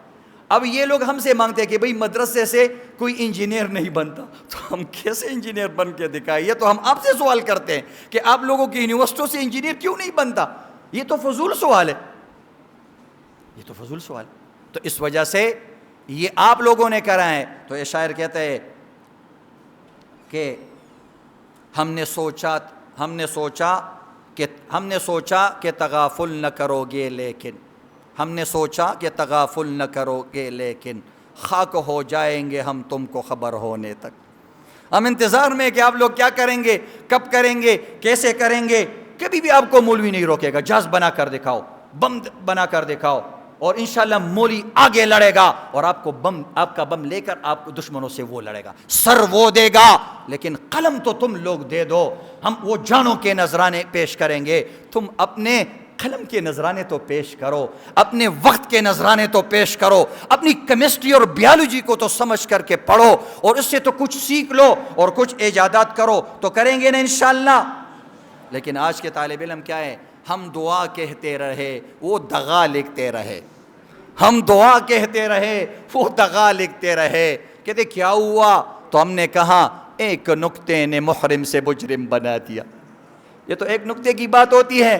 اب یہ لوگ ہم سے مانگتے ہیں کہ بھئی مدرسے سے کوئی انجینئر نہیں بنتا، تو ہم کیسے انجینئر بن کے دکھائیں؟ یہ تو ہم آپ سے سوال کرتے ہیں کہ آپ لوگوں کی یونیورسٹیوں سے انجینئر کیوں نہیں بنتا؟ یہ تو فضول سوال ہے، یہ تو فضول سوال ہے۔ تو اس وجہ سے یہ آپ لوگوں نے کرا ہے۔ تو یہ شاعر کہتا ہے کہ ہم نے سوچا کہ تغافل نہ کرو گے، لیکن ہم نے سوچا کہ تغافل نہ کرو گے، لیکن خاک ہو جائیں گے ہم تم کو خبر ہونے تک۔ ہم انتظار میں کہ آپ لوگ کیا کریں گے، کب کریں گے، کیسے کریں گے۔ کبھی بھی آپ کو مولوی نہیں روکے گا، جہاز بنا کر دکھاؤ، بم بنا کر دکھاؤ، اور انشاءاللہ مولوی آگے لڑے گا اور آپ کا بم لے کر آپ کو دشمنوں سے وہ لڑے گا، سر وہ دے گا، لیکن قلم تو تم لوگ دے دو، ہم وہ جانوں کے نذرانے پیش کریں گے، تم اپنے قلم کے نذرانے تو پیش کرو، اپنے وقت کے نذرانے تو پیش کرو، اپنی کیمسٹری اور بیالوجی کو تو سمجھ کر کے پڑھو اور اس سے تو کچھ سیکھ لو اور کچھ ایجادات کرو، تو کریں گے نا انشاءاللہ۔ لیکن آج کے طالب علم کیا ہے، ہم دعا کہتے رہے وہ دغا لکھتے رہے، ہم دعا کہتے رہے وہ دغا لکھتے رہے۔ کہتے کیا ہوا؟ تو ہم نے کہا ایک نکتے نے محرم سے مجرم بنا دیا۔ یہ تو ایک نکتے کی بات ہوتی ہے۔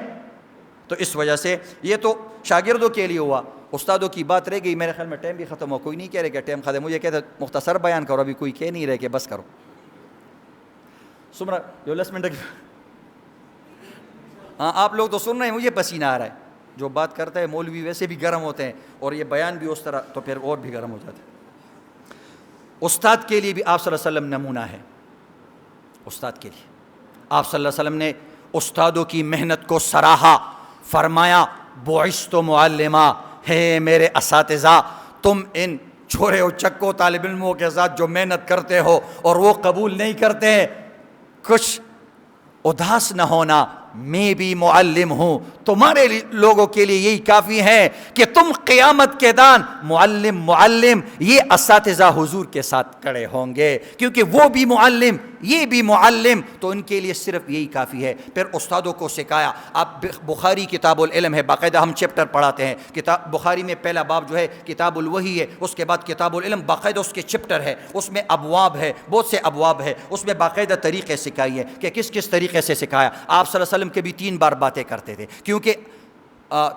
تو اس وجہ سے یہ تو شاگردوں کے لیے ہوا، استادوں کی بات رہ گئی۔ میرے خیال میں ٹائم بھی ختم ہوا، کوئی نہیں کہہ رہے کہ ٹائم ختم، مجھے کہتے مختصر بیان کرو، ابھی کوئی کہہ نہیں رہے کہ بس کرو۔ سن رہا جو 10 منٹ ہاں آپ لوگ تو سن رہے ہیں، مجھے پسینہ آ رہا ہے۔ جو بات کرتا ہے مولوی ویسے بھی گرم ہوتے ہیں اور یہ بیان بھی اس طرح، تو پھر اور بھی گرم ہو جاتے ہیں۔ استاد کے لیے بھی آپ صلی اللہ علیہ وسلم نمونہ ہے۔ استاد کے لیے آپ صلی اللہ علیہ وسلم نے استادوں کی محنت کو سراہا، فرمایا بعثت معلما، ہے میرے اساتذہ، تم ان چھوڑے و چکو طالب علموں کے ساتھ جو محنت کرتے ہو اور وہ قبول نہیں کرتے ہیں، کچھ اداس نہ ہونا، میں بھی معلم ہوں۔ تمہارے لوگوں کے لیے یہی کافی ہے کہ تم قیامت کے دان معلم یہ اساتذہ حضور کے ساتھ کھڑے ہوں گے، کیونکہ وہ بھی معلم یہ بھی معلم، تو ان کے لیے صرف یہی کافی ہے۔ پھر استادوں کو سکھایا۔ آپ بخاری کتاب العلم ہے، باقاعدہ ہم چیپٹر پڑھاتے ہیں، کتاب بخاری میں پہلا باب جو ہے کتاب الوحی ہے، اس کے بعد کتاب العلم، باقاعدہ اس کے چیپٹر ہے، اس میں ابواب ہے، بہت سے ابواب ہے، اس میں باقاعدہ طریقے سکھائی ہے کہ کس کس طریقے سے سکھایا۔ آپ صلی اللہ علیہ وسلم کے بھی 3 بار باتیں کرتے تھے، کیونکہ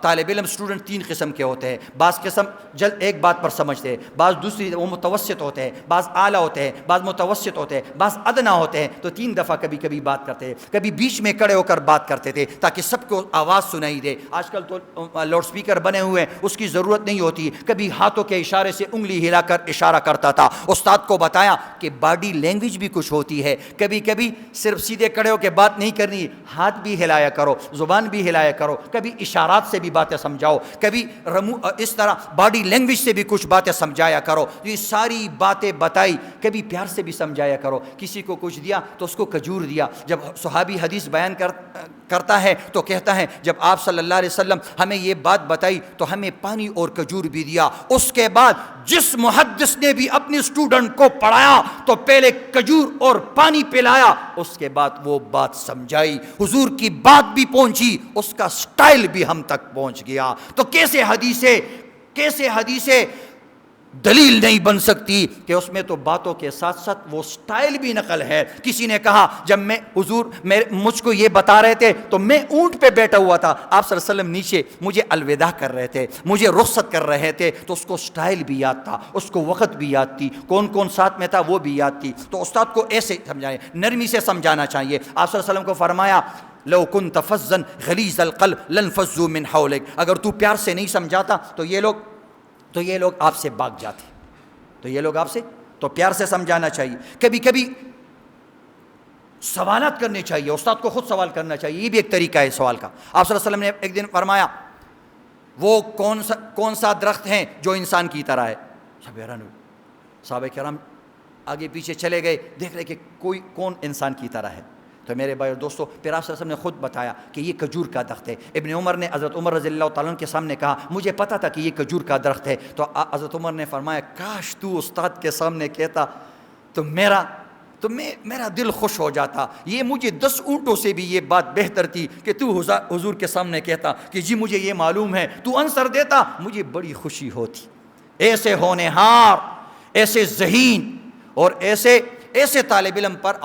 طالب علم اسٹوڈنٹ 3 قسم کے ہوتے ہیں، بعض قسم جلد ایک بات پر سمجھتے ہیں، بعض دوسری وہ متوسط ہوتے ہیں، بعض اعلیٰ ہوتے ہیں، بعض متوسط ہوتے ہیں، بعض ادنا ہوتے ہیں۔ تو 3 دفعہ کبھی کبھی بات کرتے ہیں، کبھی بیچ میں کھڑے ہو کر بات کرتے تھے تاکہ سب کو آواز سنائی دے۔ آج کل تو لاؤڈ سپیکر بنے ہوئے ہیں، اس کی ضرورت نہیں ہوتی۔ کبھی ہاتھوں کے اشارے سے انگلی ہلا کر اشارہ کرتا تھا۔ استاد کو بتایا کہ باڈی لینگویج بھی کچھ ہوتی ہے، کبھی کبھی صرف سیدھے کھڑے ہو کے بات نہیں کرنی، ہاتھ بھی ہلایا کرو، زبان بھی ہلایا کرو، کبھی اشارات سے بھی باتیں سمجھاؤ، کبھی اس طرح باڈی لینگویج سے بھی کچھ باتیں سمجھایا کرو۔ یہ ساری باتیں بتائی، کبھی پیار سے بھی سمجھایا کرو۔ کسی کو کچھ دیا تو اس کو کھجور دیا۔ جب صحابی حدیث بیان کرتا ہے تو کہتا ہے جب آپ صلی اللہ علیہ وسلم ہمیں یہ بات بتائی تو ہمیں پانی اور کھجور بھی دیا۔ اس کے بعد جس محدث نے بھی اپنے اسٹوڈنٹ کو پڑھایا تو پہلے کھجور اور پانی پلایا، اس کے بعد وہ بات سمجھائی، حضور کی بات بھی پہنچی، اس کا سٹائل بھی ہم تک پہنچ گیا۔ تو کیسے حدیثیں دلیل نہیں بن سکتی کہ اس میں تو باتوں کے ساتھ ساتھ وہ سٹائل بھی نقل ہے۔ کسی نے کہا جب میں حضور مجھ کو یہ بتا رہے تھے تو میں اونٹ پہ بیٹھا ہوا تھا، آپ صلی اللہ علیہ وسلم نیچے مجھے الوداع کر رہے تھے، مجھے رخصت کر رہے تھے، تو اس کو سٹائل بھی یاد تھا، اس کو وقت بھی یاد تھی، کون کون ساتھ میں تھا وہ بھی یاد تھی۔ تو استاد کو ایسے سمجھائیں، نرمی سے سمجھانا چاہیے۔ آپ صلی اللہ علیہ وسلم کو فرمایا لو كنت فظا غلیظ القلب لانفضوا من حولک، اگر تو پیار سے نہیں سمجھاتا تو یہ لوگ آپ سے بھاگ جاتے، تو یہ لوگ آپ سے، تو پیار سے سمجھانا چاہیے. کبھی کبھی سوالات کرنے چاہیے، استاد کو خود سوال کرنا چاہیے، یہ بھی ایک طریقہ ہے سوال کا. آپ صلی اللہ علیہ وسلم نے ایک دن فرمایا وہ کون سا درخت ہے جو انسان کی طرح ہے؟ سب حیران ہوئے، صحابہ کرام آگے پیچھے چلے گئے، دیکھ رہے کہ کون انسان کی طرح ہے. تو میرے بھائی اور دوستو، پھر آپ صلی اللہ علیہ وسلم نے خود بتایا کہ یہ کھجور کا درخت ہے. ابن عمر نے حضرت عمر رضی اللہ تعالیٰ عنہ کے سامنے کہا مجھے پتا تھا کہ یہ کھجور کا درخت ہے. تو حضرت عمر نے فرمایا کاش تو استاد کے سامنے کہتا تو میرا دل خوش ہو جاتا. یہ مجھے 10 اونٹوں سے بھی یہ بات بہتر تھی کہ تو حضور کے سامنے کہتا کہ جی مجھے یہ معلوم ہے، تو آنسر دیتا، مجھے بڑی خوشی ہوتی. ایسے ہونہار، ایسے ذہین اور ایسے طالب علم پر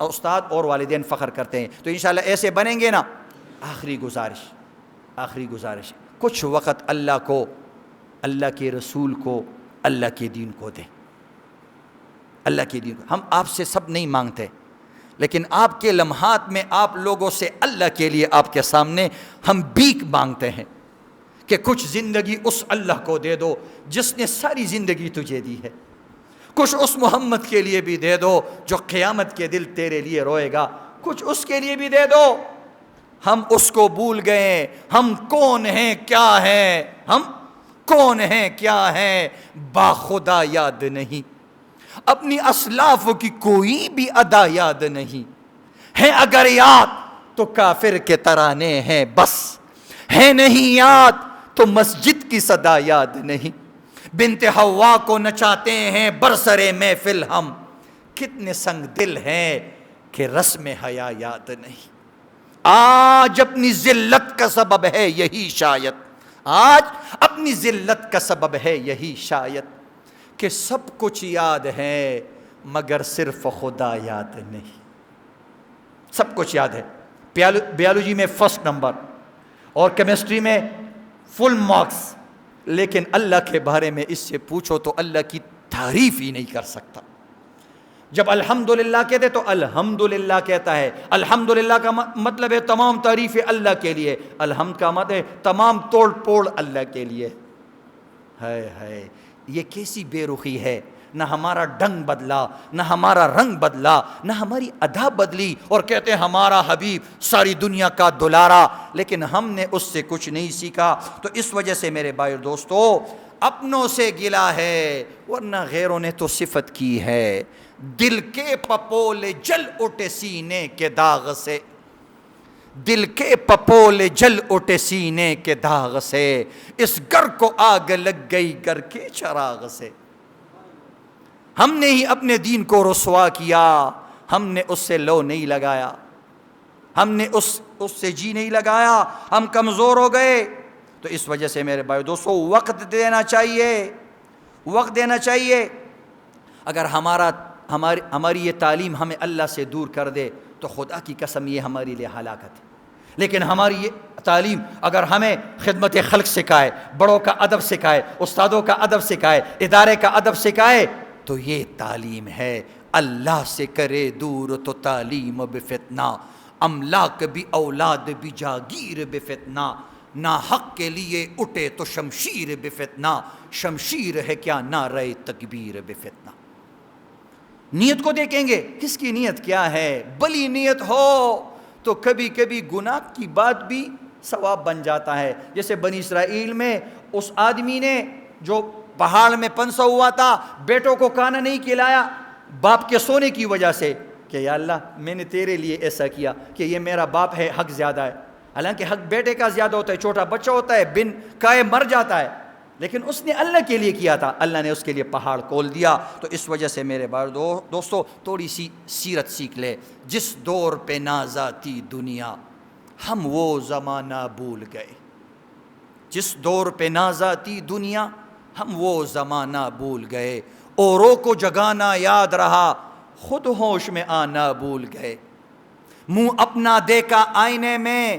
استاد اور والدین فخر کرتے ہیں. تو انشاءاللہ ایسے بنیں گے نا. آخری گزارش کچھ وقت اللہ کو، اللہ کے رسول کو، اللہ کے دین کو دیں. اللہ کے دین کو ہم آپ سے سب نہیں مانگتے، لیکن آپ کے لمحات میں آپ لوگوں سے اللہ کے لیے آپ کے سامنے ہم بھیک مانگتے ہیں کہ کچھ زندگی اس اللہ کو دے دو جس نے ساری زندگی تجھے دی ہے. کچھ اس محمد کے لیے بھی دے دو جو قیامت کے دل تیرے لیے روئے گا. کچھ اس کے لیے بھی دے دو. ہم اس کو بھول گئے. ہم کون ہیں کیا ہیں باخدا یاد نہیں. اپنی اسلاف کی کوئی بھی ادا یاد نہیں ہے. اگر یاد تو کافر کے ترانے ہیں بس، ہے نہیں یاد تو مسجد کی صدا یاد نہیں. بنت حوا کو نچاتے ہیں برسرے محفل ہم، کتنے سنگ دل ہیں کہ رسم حیا یاد نہیں. آج اپنی ذلت کا سبب ہے یہی شاید کہ سب کچھ یاد ہے مگر صرف خدا یاد نہیں. سب کچھ یاد ہے، بیالوجی میں فرسٹ نمبر اور کیمسٹری میں فل مارکس، لیکن اللہ کے بارے میں اس سے پوچھو تو اللہ کی تعریف ہی نہیں کر سکتا. جب الحمدللہ کہتے تو الحمدللہ کہتا ہے. الحمدللہ کا مطلب ہے تمام تعریفیں اللہ کے لیے. الحمد کا مطلب ہے تمام توڑ پھوڑ اللہ کے لیے. ہے یہ کیسی بے رخی ہے. نہ ہمارا ڈنگ بدلا، نہ ہمارا رنگ بدلا، نہ ہماری ادا بدلی، اور کہتے ہیں ہمارا حبیب ساری دنیا کا دلارا، لیکن ہم نے اس سے کچھ نہیں سیکھا. تو اس وجہ سے میرے بھائی اور دوستو، اپنوں سے گلا ہے ورنہ غیروں نے تو صفت کی ہے. دل کے پپولے جل اٹھے سینے کے داغ سے، دل کے پپولے جل اٹھے سینے کے داغ سے، اس گھر کو آگ لگ گئی گھر کے چراغ سے. ہم نے ہی اپنے دین کو رسوا کیا، ہم نے اس سے لو نہیں لگایا، ہم نے اس سے جی نہیں لگایا، ہم کمزور ہو گئے. تو اس وجہ سے میرے بھائی دوستو وقت دینا چاہیے. اگر ہماری یہ تعلیم ہمیں اللہ سے دور کر دے تو خدا کی قسم یہ ہمارے لیے ہلاکت ہے. لیکن ہماری یہ تعلیم اگر ہمیں خدمت خلق سکھائے، بڑوں کا ادب سکھائے، استادوں کا ادب سکھائے، ادارے کا ادب سکھائے، تو یہ تعلیم ہے. اللہ سے کرے دور تو تعلیم بفتنہ، املاک بھی اولاد بھی جاگیر بفتنہ. ناحق کے لیے اٹھے تو شمشیر بفتنہ، شمشیر ہے کیا نعرہ تکبیر بفتنہ. نیت کو دیکھیں گے کس کی نیت کیا ہے. بلی نیت ہو تو کبھی کبھی گناہ کی بات بھی ثواب بن جاتا ہے. جیسے بنی اسرائیل میں اس آدمی نے جو پہاڑ میں پنسا ہوا تھا، بیٹوں کو کھانا نہیں کھلایا باپ کے سونے کی وجہ سے، کہ یا اللہ میں نے تیرے لیے ایسا کیا کہ یہ میرا باپ ہے، حق زیادہ ہے. حالانکہ حق بیٹے کا زیادہ ہوتا ہے، چھوٹا بچہ ہوتا ہے، بن کائے مر جاتا ہے، لیکن اس نے اللہ کے لیے کیا تھا، اللہ نے اس کے لیے پہاڑ کھول دیا. تو اس وجہ سے میرے بھائی دوستو تھوڑی سی سیرت سیکھ لے. جس دور پہ نازاتی دنیا ہم وہ زمانہ بھول گئے. جس دور پہ نازاتی دنیا ہم وہ زمانہ بھول گئے. اوروں کو جگانا یاد رہا، خود ہوش میں آنا بھول گئے. منہ اپنا دیکھا آئینے میں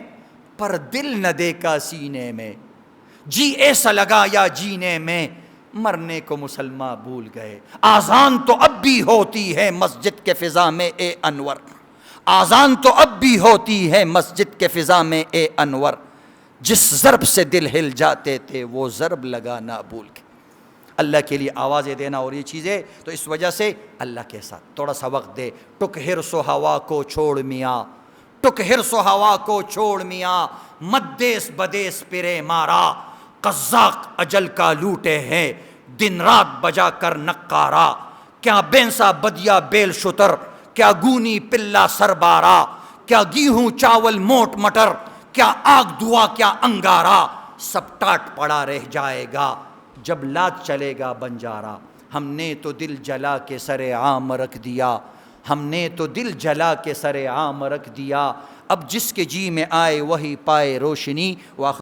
پر دل نہ دیکھا سینے میں. جی ایسا لگا یا جینے میں مرنے کو مسلمان بھول گئے. آذان تو اب بھی ہوتی ہے مسجد کے فضا میں اے انور، آذان تو اب بھی ہوتی ہے مسجد کے فضا میں اے انور، جس ضرب سے دل ہل جاتے تھے وہ ضرب لگانا بھول کے۔ اللہ کے لیے آوازیں دینا اور یہ چیزیں، تو اس وجہ سے اللہ کے ساتھ تھوڑا سا وقت دے۔ ٹک ہرس و ہوا کو چھوڑ میاں، ٹک ہرس و ہوا کو چھوڑ میاں، مدیس بدیس پرے مارا، قزاق اجل کا لوٹے ہیں دن رات بجا کر نقارا، کیا بینسا بدیا بیل شتر، کیا گونی پلا سربارا، کیا گیہوں چاول موٹ مٹر، کیا آگ دعا کیا انگارا، سب ٹاٹ پڑا رہ جائے گا جب لات چلے گا بنجارا۔ ہم نے تو دل جلا کے سر عام رکھ دیا، ہم نے تو دل جلا کے سر عام رکھ دیا، اب جس کے جی میں آئے وہی پائے روشنی۔